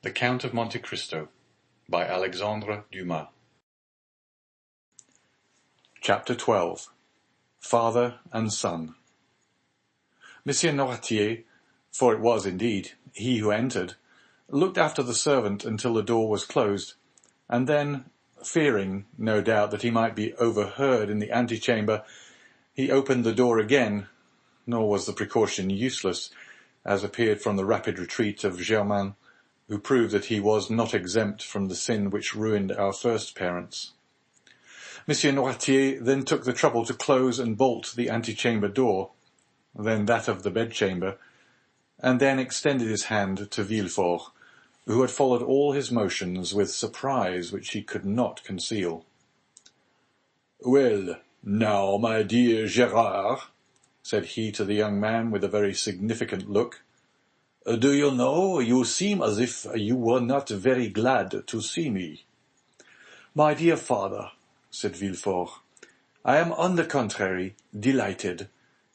The Count of Monte Cristo by Alexandre Dumas. Chapter 12. Father and Son. Monsieur Noirtier, for it was indeed he who entered, looked after the servant until the door was closed, and then, fearing, no doubt, that he might be overheard in the antechamber, he opened the door again, nor was the precaution useless, as appeared from the rapid retreat of Germain, who proved that he was not exempt from the sin which ruined our first parents. Monsieur Noirtier then took the trouble to close and bolt the antechamber door, then that of the bedchamber, and then extended his hand to Villefort, who had followed all his motions with surprise which he could not conceal. "Well, now, my dear Gérard," said he to the young man with a very significant look, "do you know, you seem as if you were not very glad to see me." "My dear father," said Villefort, "I am on the contrary delighted,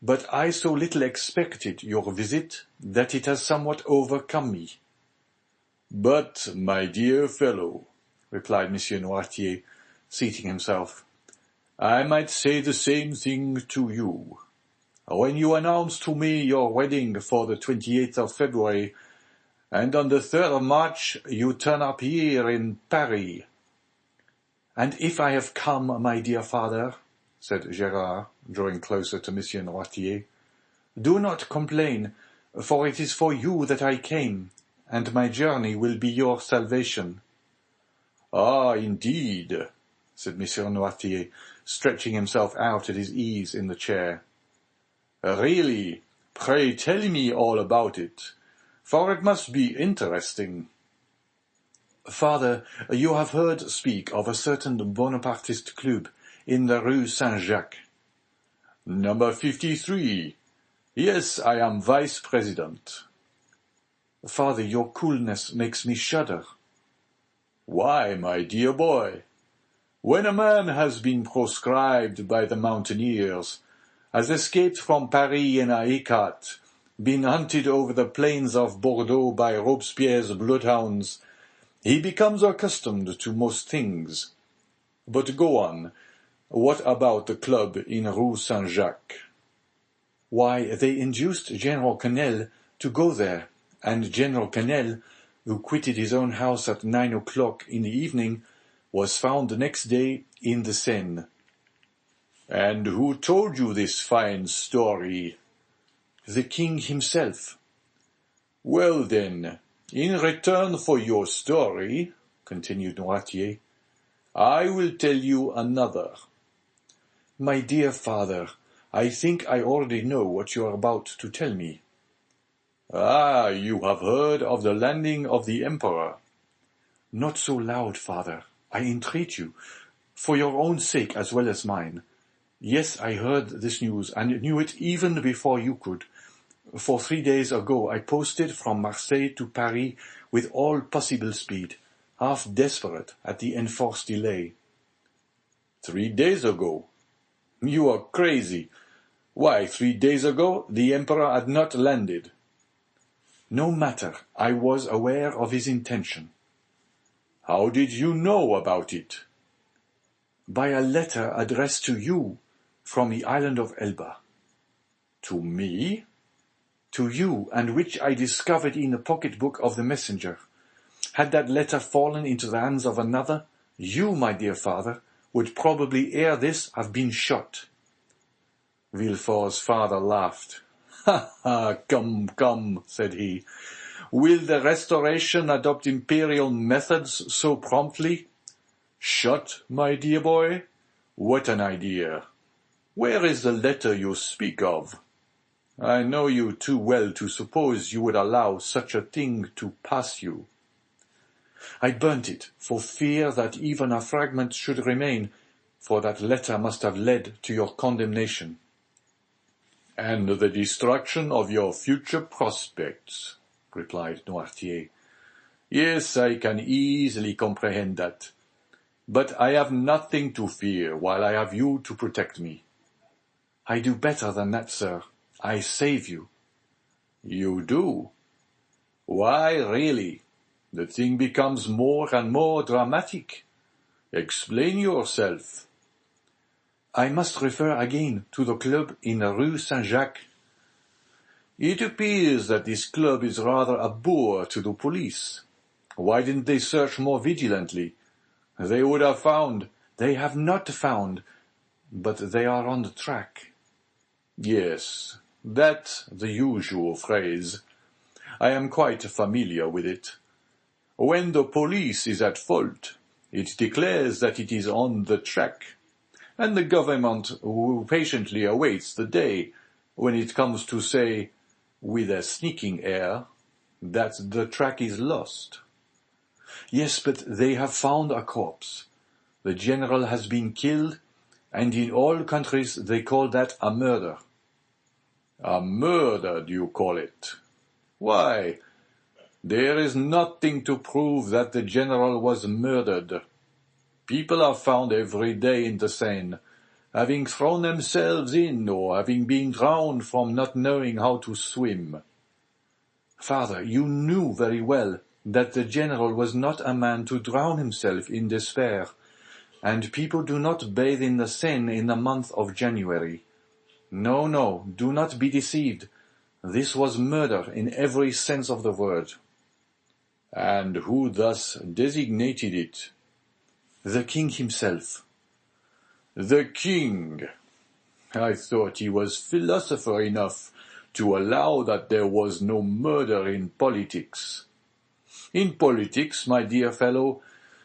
but I so little expected your visit that it has somewhat overcome me." "But, my dear fellow," replied Monsieur Noirtier, seating himself, "I might say the same thing to you. When you announced to me your wedding for the 28th of February, and on the 3rd of March you turn up here in Paris." "And if I have come, my dear father," said Gérard, drawing closer to Monsieur Noirtier, "do not complain, for it is for you that I came, and my journey will be your salvation." "Ah, indeed," said Monsieur Noirtier, stretching himself out at his ease in the chair. "Really, pray tell me all about it, for it must be interesting." "Father, you have heard speak of a certain Bonapartist club in the Rue Saint-Jacques?" "Number 53. Yes, I am vice-president." "Father, your coolness makes me shudder." "Why, my dear boy? When a man has been proscribed by the mountaineers, has escaped from Paris in a hécat, been hunted over the plains of Bordeaux by Robespierre's bloodhounds, he becomes accustomed to most things. But go on. What about the club in Rue Saint-Jacques?" "Why, they induced General Quesnel to go there, and General Quesnel, who quitted his own house at 9 o'clock in the evening, was found the next day in the Seine." "And who told you this fine story?" "The king himself." "Well then, in return for your story," continued Noirtier, "I will tell you another." "My dear father, I think I already know what you are about to tell me." "Ah, you have heard of the landing of the Emperor?" "Not so loud, father, I entreat you, for your own sake as well as mine. Yes, I heard this news, and knew it even before you could. For 3 days ago I posted from Marseille to Paris with all possible speed, half desperate at the enforced delay." 3 days ago? You are crazy. Why, 3 days ago the Emperor had not landed. "No matter, I was aware of his intention." "How did you know about it?" "By a letter addressed to you, from the island of Elba." "To me?" "To you, and which I discovered in the pocket-book of the messenger. Had that letter fallen into the hands of another, you, my dear father, would probably ere this have been shot." Villefort's father laughed. "Ha, ha, come," said he. "Will the Restoration adopt imperial methods so promptly? Shot, my dear boy? What an idea! Where is the letter you speak of? I know you too well to suppose you would allow such a thing to pass you." "I burnt it, for fear that even a fragment should remain, for that letter must have led to your condemnation." "And the destruction of your future prospects," replied Noirtier. "Yes, I can easily comprehend that. But I have nothing to fear while I have you to protect me." "I do better than that, sir. I save you." "You do? Why, really? The thing becomes more and more dramatic. Explain yourself. I must refer again to the club in Rue Saint-Jacques. It appears that this club is rather a bore to the police. Why didn't they search more vigilantly? They would have found. They have not found, but they are on the track. Yes, that's the usual phrase. I am quite familiar with it. When the police is at fault, it declares that it is on the track, and the government patiently awaits the day when it comes to say, with a sneaking air, that the track is lost. Yes, but they have found a corpse. The general has been killed, and in all countries they call that a murder. A murder, do you call it? Why, there is nothing to prove that the general was murdered. People are found every day in the Seine, having thrown themselves in or having been drowned from not knowing how to swim. Father, you knew very well that the general was not a man to drown himself in despair, and people do not bathe in the Seine in the month of January. No, no, do not be deceived. This was murder in every sense of the word. And who thus designated it? The king himself. The king! I thought he was philosopher enough to allow that there was no murder in politics. In politics, my dear fellow,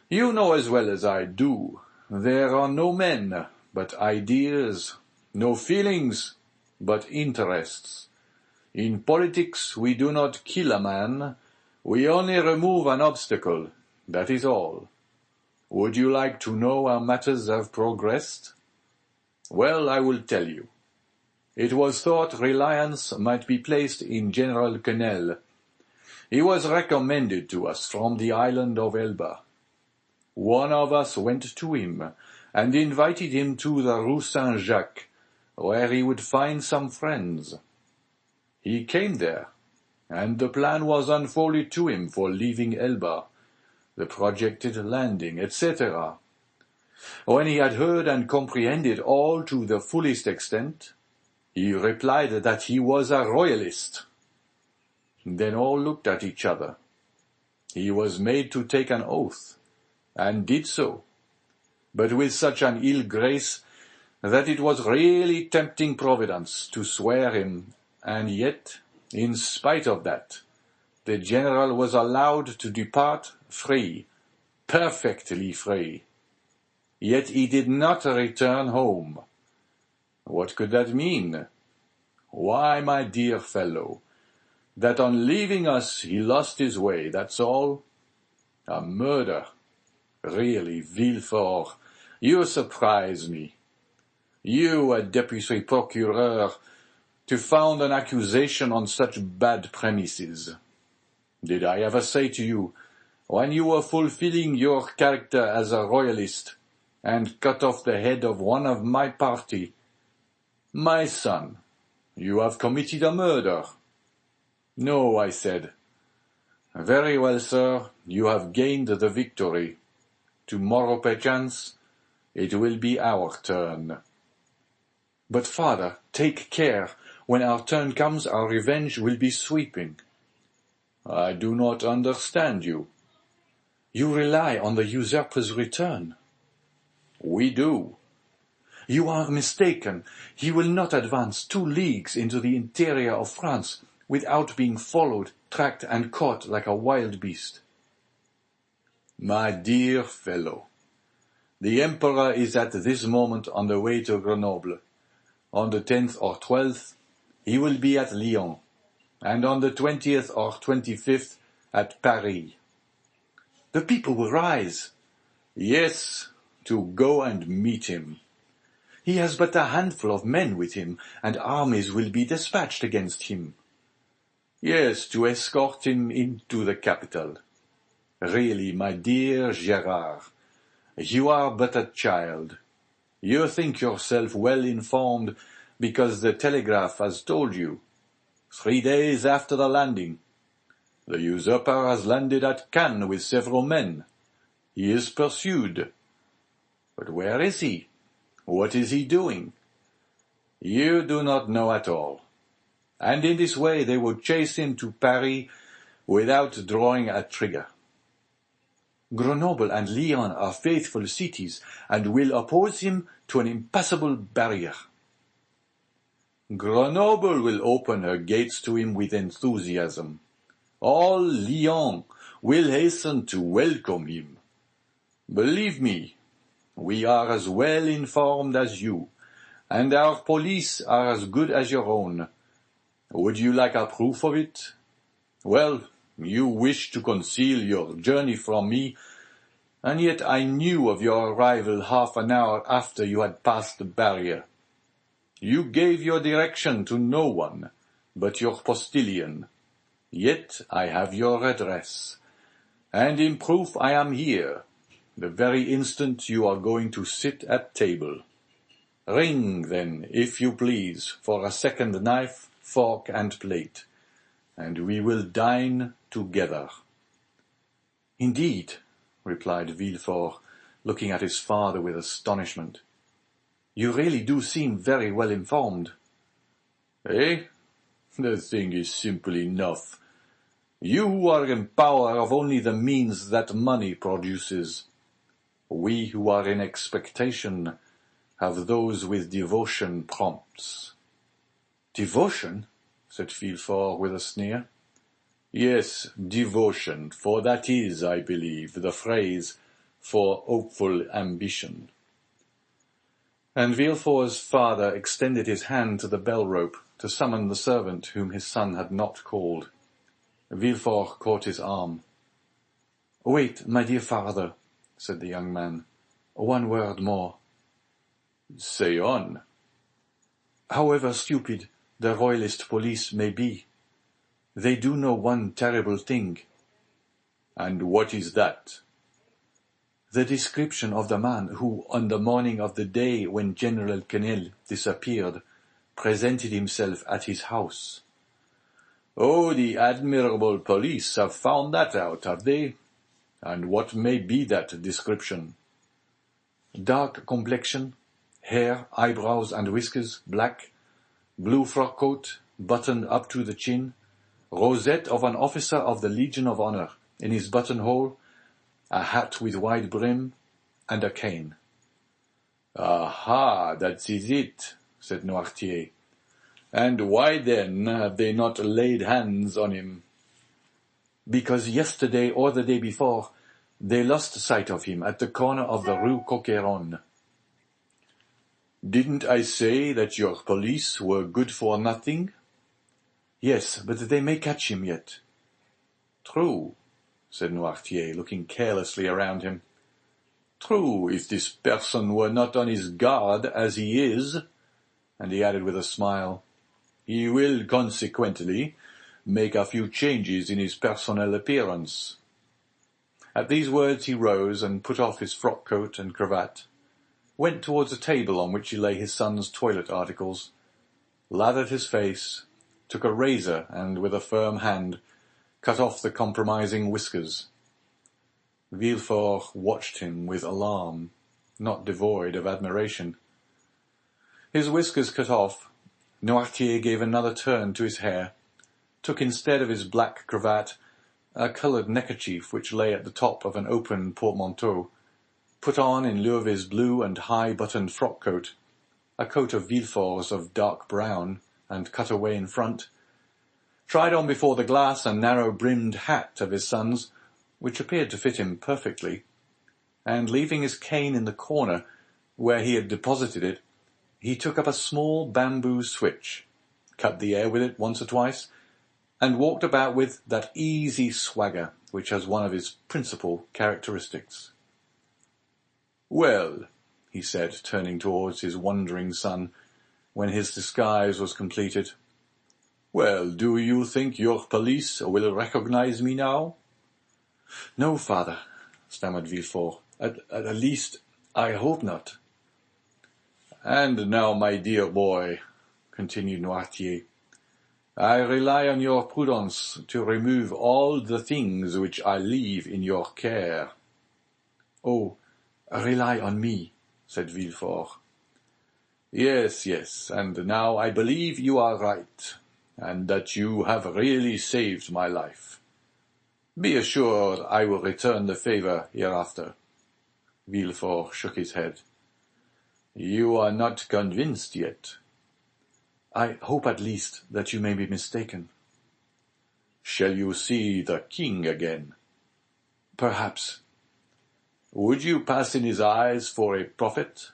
you know as well as I do, there are no men, but ideas, no feelings, but interests. In politics we do not kill a man, we only remove an obstacle, that is all. Would you like to know how matters have progressed? Well, I will tell you. It was thought reliance might be placed in General Quesnel. He was recommended to us from the island of Elba. One of us went to him and invited him to the Rue Saint-Jacques, where he would find some friends. He came there, and the plan was unfolded to him for leaving Elba, the projected landing, etc. When he had heard and comprehended all to the fullest extent, he replied that he was a royalist. Then all looked at each other. He was made to take an oath, and did so, but with such an ill grace that it was really tempting Providence to swear him, and yet, in spite of that, the general was allowed to depart free, perfectly free. Yet he did not return home. What could that mean? Why, my dear fellow, that on leaving us he lost his way, that's all. A murder. Really, Villefort, you surprise me. You, a deputy procureur, to found an accusation on such bad premises. Did I ever say to you, when you were fulfilling your character as a royalist, and cut off the head of one of my party, "My son, you have committed a murder"? No, I said. Very well, sir, you have gained the victory. Tomorrow, perchance, it will be our turn. But, father, take care. When our turn comes, our revenge will be sweeping. I do not understand you. You rely on the usurper's return. We do. You are mistaken. He will not advance 2 leagues into the interior of France without being followed, tracked, and caught like a wild beast. My dear fellow, the Emperor is at this moment on the way to Grenoble. On the 10th or 12th, he will be at Lyons, and on the 20th or 25th at Paris. The people will rise. Yes, to go and meet him. He has but a handful of men with him, and armies will be dispatched against him. Yes, to escort him into the capital. Really, my dear Gérard, you are but a child. You think yourself well informed because the telegraph has told you. 3 days after the landing. The usurper has landed at Cannes with several men. He is pursued. But where is he? What is he doing? You do not know at all. And in this way they will chase him to Paris without drawing a trigger. Grenoble and Lyon are faithful cities, and will oppose him to an impassable barrier. Grenoble will open her gates to him with enthusiasm. All Lyon will hasten to welcome him. Believe me, we are as well informed as you, and our police are as good as your own. Would you like a proof of it? Well, you wish to conceal your journey from me, and yet I knew of your arrival half an hour after you had passed the barrier. You gave your direction to no one but your postilion. Yet I have your address, and in proof I am here, the very instant you are going to sit at table. Ring, then, if you please, for a second knife, fork, and plate, and we will dine together. Indeed, replied Villefort, looking at his father with astonishment. You really do seem very well informed. Eh? The thing is simple enough. You are in power of only the means that money produces. We who are in expectation have those with devotion prompts. Devotion? Said Villefort with a sneer. Yes, devotion, for that is, I believe, the phrase for hopeful ambition. And Villefort's father extended his hand to the bell-rope to summon the servant whom his son had not called. Villefort caught his arm. "Wait, my dear father," said the young man. "One word more." "Say on." "However stupid the royalist police may be, they do know one terrible thing." "And what is that?" "The description of the man who, on the morning of the day when General Quesnel disappeared, presented himself at his house." "Oh, the admirable police have found that out, have they? And what may be that description?" "Dark complexion, hair, eyebrows and whiskers black, blue frock coat, buttoned up to the chin, rosette of an officer of the Legion of Honor in his buttonhole, a hat with wide brim, and a cane." "Aha, that is it," said Noirtier. "And why then have they not laid hands on him?" "Because yesterday or the day before they lost sight of him at the corner of the Rue Coqueronne." "Didn't I say that your police were good for nothing?" "Yes, but they may catch him yet." "True," said Noirtier, looking carelessly around him. "True, if this person were not on his guard as he is," and he added with a smile, "he will consequently make a few changes in his personal appearance." At these words he rose and put off his frock-coat and cravat, went towards a table on which lay his son's toilet articles, lathered his face, took a razor and, with a firm hand, cut off the compromising whiskers. Villefort watched him with alarm, not devoid of admiration. His whiskers cut off, Noirtier gave another turn to his hair, took instead of his black cravat a coloured neckerchief which lay at the top of an open portmanteau, put on in lieu of his blue and high-buttoned frock-coat, a coat of Villefort's of dark brown and cut away in front, tried on before the glass a narrow-brimmed hat of his son's, which appeared to fit him perfectly, and leaving his cane in the corner where he had deposited it, he took up a small bamboo switch, cut the air with it once or twice, and walked about with that easy swagger which has one of his principal characteristics. "Well," he said, turning towards his wondering son, when his disguise was completed, "well, do you think your police will recognize me now?" "No, father," stammered Villefort. At least, I hope not." "And now, my dear boy," continued Noirtier, I rely on your prudence to remove all the things which I leave in your care. Oh, rely on me, said Villefort. Yes, yes, and now I believe you are right, and that you have really saved my life. Be assured I will return the favor hereafter. Villefort shook his head. You are not convinced yet. I hope at least that you may be mistaken. Shall you see the king again? Perhaps. Would you pass in his eyes for a prophet?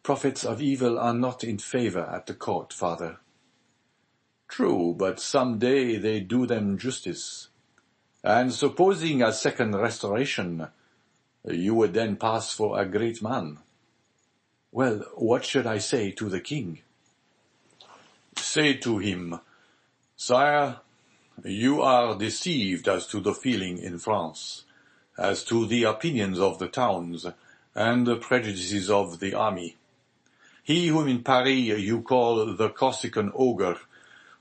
Prophets of evil are not in favor at the court, father. True, but some day they do them justice. And supposing a second restoration, you would then pass for a great man. Well, what should I say to the king? Say to him, Sire, you are deceived as to the feeling in France, as to the opinions of the towns, and the prejudices of the army. He whom in Paris you call the Corsican ogre,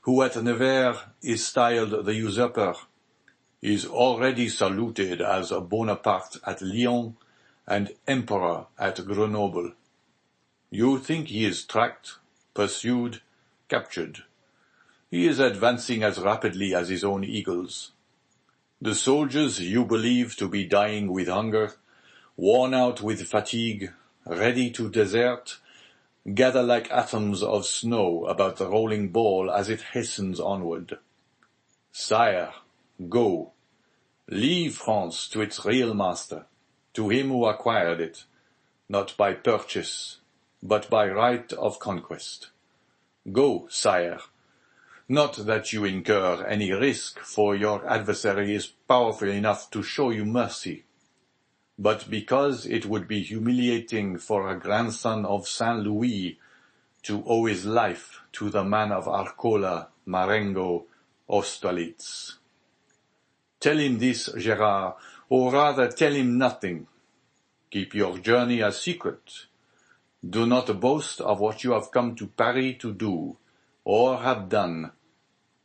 who at Nevers is styled the usurper, is already saluted as Bonaparte at Lyon and Emperor at Grenoble. You think he is tracked, pursued, captured. He is advancing as rapidly as his own eagles. The soldiers you believe to be dying with hunger, worn out with fatigue, ready to desert, gather like atoms of snow about the rolling ball as it hastens onward. Sire, go. Leave France to its real master, to him who acquired it, not by purchase, but by right of conquest. Go, sire. Not that you incur any risk, for your adversary is powerful enough to show you mercy, but because it would be humiliating for a grandson of Saint Louis to owe his life to the man of Arcola, Marengo, Austerlitz. Tell him this, Gérard, or rather tell him nothing. Keep your journey a secret. Do not boast of what you have come to Paris to do, or have done.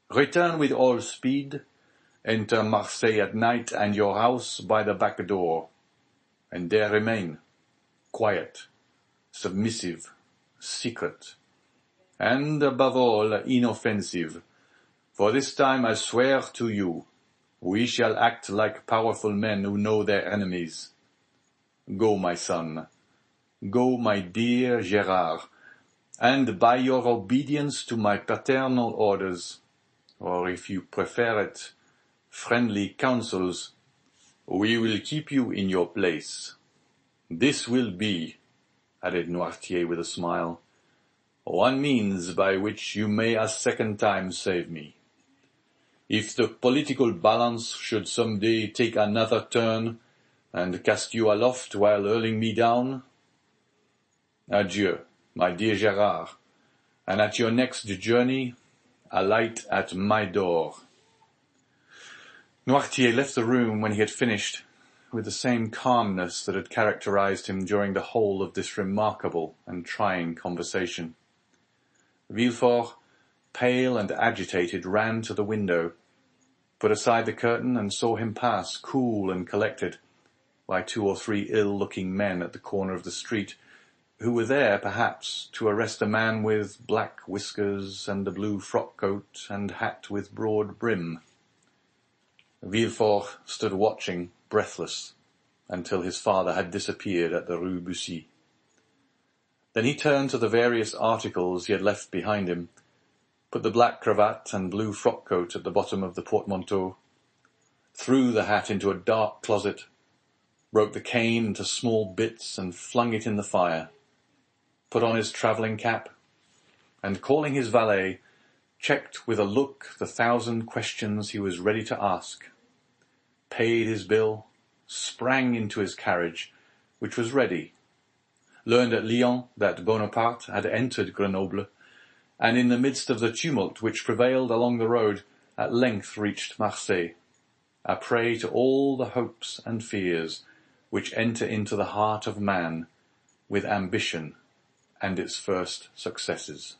Return with all speed, enter Marseille at night and your house by the back door, and there remain, quiet, submissive, secret, and above all inoffensive, for this time I swear to you, we shall act like powerful men who know their enemies. Go, my son. Go, my dear Gérard, and by your obedience to my paternal orders, or if you prefer it, friendly counsels, we will keep you in your place. This will be, added Noirtier with a smile, one means by which you may a second time save me. If the political balance should some day take another turn, and cast you aloft while hurling me down, adieu, my dear Gérard, and at your next journey, alight at my door. Noirtier left the room when he had finished, with the same calmness that had characterized him during the whole of this remarkable and trying conversation. Villefort, pale and agitated, ran to the window, put aside the curtain, and saw him pass, cool and collected, by 2 or 3 ill-looking men at the corner of the street, who were there, perhaps, to arrest a man with black whiskers and a blue frock-coat and hat with broad brim. Villefort stood watching, breathless, until his father had disappeared at the Rue Bussy. Then he turned to the various articles he had left behind him, put the black cravat and blue frock-coat at the bottom of the portmanteau, threw the hat into a dark closet, broke the cane into small bits and flung it in the fire, put on his travelling cap, and calling his valet, checked with a look the 1,000 questions he was ready to ask, paid his bill, sprang into his carriage, which was ready, learned at Lyon that Bonaparte had entered Grenoble, and in the midst of the tumult which prevailed along the road, at length reached Marseille, a prey to all the hopes and fears which enter into the heart of man with ambition and its first successes.